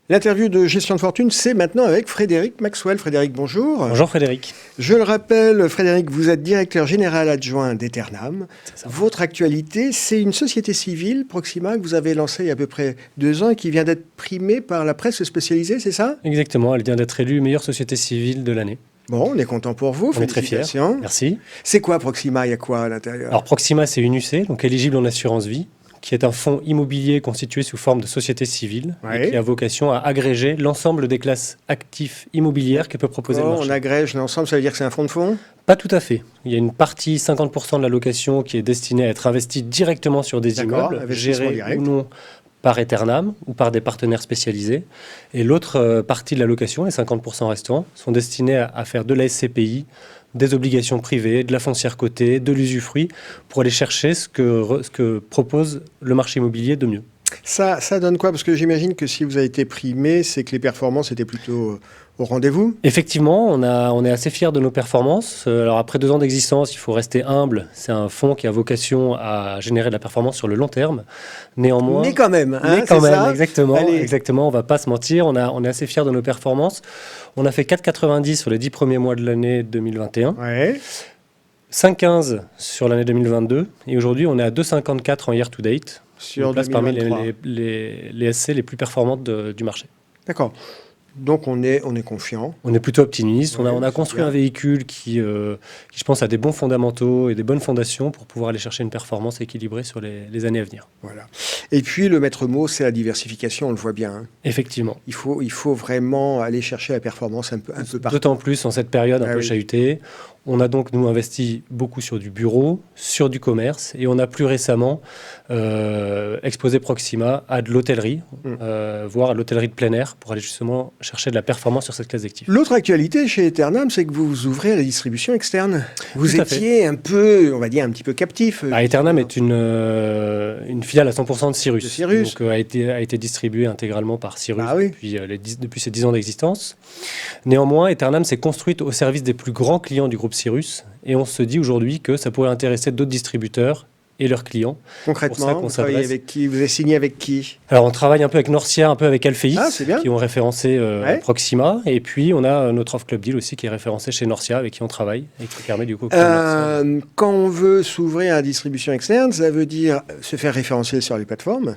L'interview de Gestion de Fortune, c'est maintenant avec Frédéric Maxwell. Frédéric, bonjour. Bonjour Frédéric. Je le rappelle, Frédéric, vous êtes directeur général adjoint d'Eternam. Votre actualité, c'est une société civile, Proxima, que vous avez lancée il y a à peu près 2 ans et qui vient d'être primée par la presse spécialisée, c'est ça? Exactement, elle vient d'être élue meilleure société civile de l'année. Bon, on est content pour vous. On est très fiers. Merci. C'est quoi Proxima? Il y a quoi à l'intérieur? Alors Proxima, c'est une UC, donc éligible en assurance vie, qui est un fonds immobilier constitué sous forme de société civile et qui a vocation à agréger l'ensemble des classes actifs immobilières que peut proposer le marché. On agrège l'ensemble, ça veut dire que c'est un fonds de fonds? Pas tout à fait. Il y a une partie, 50% de la location, qui est destinée à être investie directement sur des immeubles, gérés ou non par Eternam ou par des partenaires spécialisés. Et l'autre partie de la location, les 50% restants, sont destinés à faire de la SCPI, des obligations privées, de la foncière cotée, de l'usufruit, pour aller chercher ce que propose le marché immobilier de mieux. Ça donne quoi? Parce que j'imagine que si vous avez été primé, c'est que les performances étaient plutôt au rendez-vous. Effectivement, on est assez fiers de nos performances. Alors après 2 ans d'existence, il faut rester humble. C'est un fonds qui a vocation à générer de la performance sur le long terme. Néanmoins, mais quand même, exactement. On va pas se mentir. On est assez fiers de nos performances. On a fait 4,90 sur les 10 premiers mois de l'année 2021. 5,15 sur l'année 2022. Et aujourd'hui, on est à 2,54 en year to date. Sur on place parmi les SC les plus performantes du marché. D'accord. Donc on est confiant. On est plutôt optimiste. On a construit un véhicule qui, je pense, a des bons fondamentaux et des bonnes fondations pour pouvoir aller chercher une performance équilibrée sur les années à venir. Voilà. Et puis le maître mot, c'est la diversification, on le voit bien. Hein. Effectivement. Il faut vraiment aller chercher la performance un peu partout. D'autant plus en cette période un peu chahutée. On a donc, nous, investi beaucoup sur du bureau, sur du commerce, et on a plus récemment exposé Proxima à de l'hôtellerie, voire à l'hôtellerie de plein air, pour aller justement chercher de la performance sur cette classe d'actifs. L'autre actualité chez Eternam, c'est que vous vous ouvrez à la distribution externe. Vous étiez un peu, on va dire, un petit peu captif. Eternam est une filiale à 100% de Cyrus. Donc a été distribuée intégralement par Cyrus depuis ses 10 ans d'existence. Néanmoins, Eternam s'est construite au service des plus grands clients du groupe Cyrus, et on se dit aujourd'hui que ça pourrait intéresser d'autres distributeurs et leurs clients. Concrètement, vous travaillez avec qui? Vous avez signé avec qui? Alors, on travaille un peu avec Norcia, un peu avec Alphéix, qui ont référencé Proxima. Et puis, on a notre Off Club Deal aussi, qui est référencé chez Norcia, avec qui on travaille, et qui permet du coup... Quand on veut s'ouvrir à la distribution externe, ça veut dire se faire référencer sur les plateformes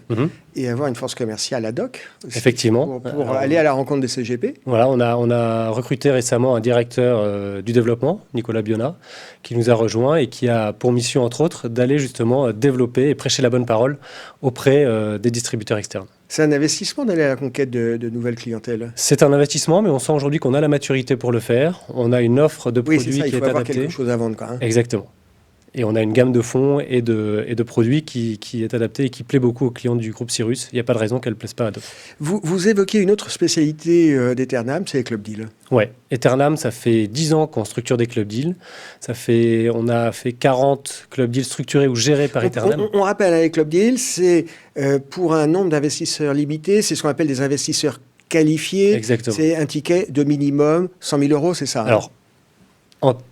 et avoir une force commerciale ad hoc. Effectivement. Pour aller à la rencontre des CGP. Voilà, on a recruté récemment un directeur du développement, Nicolas Biona, qui nous a rejoint et qui a pour mission, entre autres, d'aller justement développer et prêcher la bonne parole auprès des distributeurs externes. C'est un investissement d'aller à la conquête de nouvelles clientèles. C'est un investissement, mais on sent aujourd'hui qu'on a la maturité pour le faire. On a une offre de produits qui est adaptée. Il faut avoir quelque chose à vendre, quoi. Hein. Exactement. Et on a une gamme de fonds et de produits qui est adaptée et qui plaît beaucoup aux clients du groupe Cyrus. Il n'y a pas de raison qu'elle ne plaise pas à d'autres. Vous évoquez une autre spécialité d'Eternam, c'est les club deals. Oui, Eternam, ça fait 10 ans qu'on structure des club deals. On a fait 40 club deals structurés ou gérés par Eternam. On rappelle, les club deals, c'est pour un nombre d'investisseurs limité, c'est ce qu'on appelle des investisseurs qualifiés. Exactement. C'est un ticket de minimum 100 000 euros, c'est ça? Alors,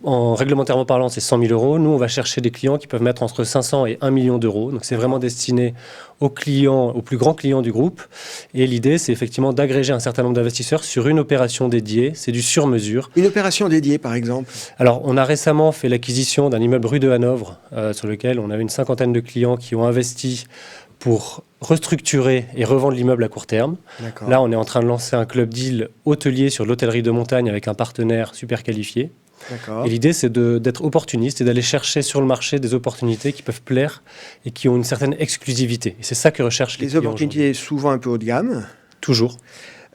en réglementairement parlant, c'est 100 000 euros. Nous, on va chercher des clients qui peuvent mettre entre 500 et 1 million d'euros. Donc, c'est vraiment destiné aux plus grands clients du groupe. Et l'idée, c'est effectivement d'agréger un certain nombre d'investisseurs sur une opération dédiée. C'est du sur-mesure. Une opération dédiée, par exemple? Alors, on a récemment fait l'acquisition d'un immeuble rue de Hanovre, sur lequel on avait une 50aine de clients qui ont investi pour restructurer et revendre l'immeuble à court terme. Là, on est en train de lancer un club deal hôtelier sur l'hôtellerie de montagne avec un partenaire super qualifié. Et l'idée, c'est d'être opportuniste et d'aller chercher sur le marché des opportunités qui peuvent plaire et qui ont une certaine exclusivité. Et c'est ça que recherchent les clients. Les opportunités souvent un peu haut de gamme. Toujours.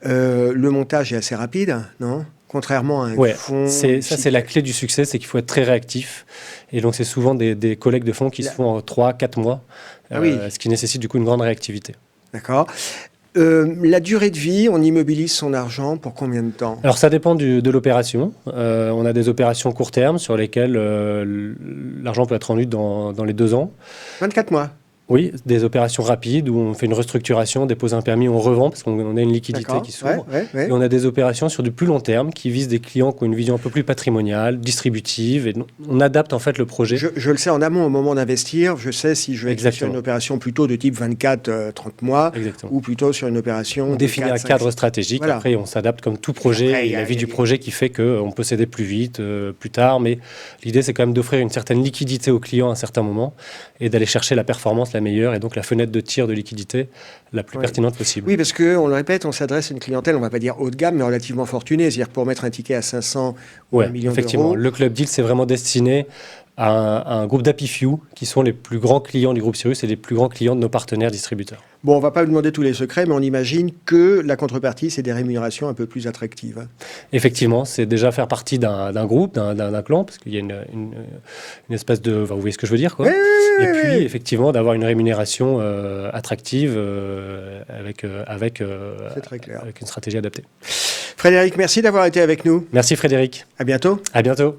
Le montage est assez rapide, non? Contrairement à un fonds... c'est la clé du succès, c'est qu'il faut être très réactif. Et donc, c'est souvent des collègues de fonds qui se font en 3-4 mois, ce qui nécessite du coup une grande réactivité. D'accord. La durée de vie, on immobilise son argent pour combien de temps? Alors ça dépend de l'opération. On a des opérations court terme sur lesquelles l'argent peut être rendu dans les 2 ans. 24 mois? Oui, des opérations rapides où on fait une restructuration, dépose un permis, on revend parce qu'on a une liquidité qui s'ouvre. Et on a des opérations sur du plus long terme qui visent des clients qui ont une vision un peu plus patrimoniale, distributive. Et on adapte en fait le projet. Je le sais en amont au moment d'investir. Je sais si je vais être sur une opération plutôt de type 24-30 mois ou plutôt sur une opération. On définit un cadre stratégique. Voilà. Après, on s'adapte comme tout projet. Après, la vie du projet qui fait qu'on peut céder plus vite, plus tard. Mais l'idée, c'est quand même d'offrir une certaine liquidité aux clients à un certain moment et d'aller chercher la performance la meilleure et donc la fenêtre de tir de liquidité la plus pertinente possible. Oui, parce qu'on le répète, on s'adresse à une clientèle, on ne va pas dire haut de gamme, mais relativement fortunée. C'est-à-dire pour mettre un ticket à 500 ou 1 million effectivement. d'euros. Le Club Deal, c'est vraiment destiné à un groupe d'Happy Few qui sont les plus grands clients du groupe Cyrus et les plus grands clients de nos partenaires distributeurs. Bon, on ne va pas vous demander tous les secrets, mais on imagine que la contrepartie, c'est des rémunérations un peu plus attractives. Effectivement, c'est déjà faire partie d'un groupe, d'un clan, parce qu'il y a une espèce de... Vous voyez ce que je veux dire, quoi. Et puis, effectivement, d'avoir une rémunération attractive avec une stratégie adaptée. Frédéric, merci d'avoir été avec nous. Merci Frédéric. À bientôt. À bientôt.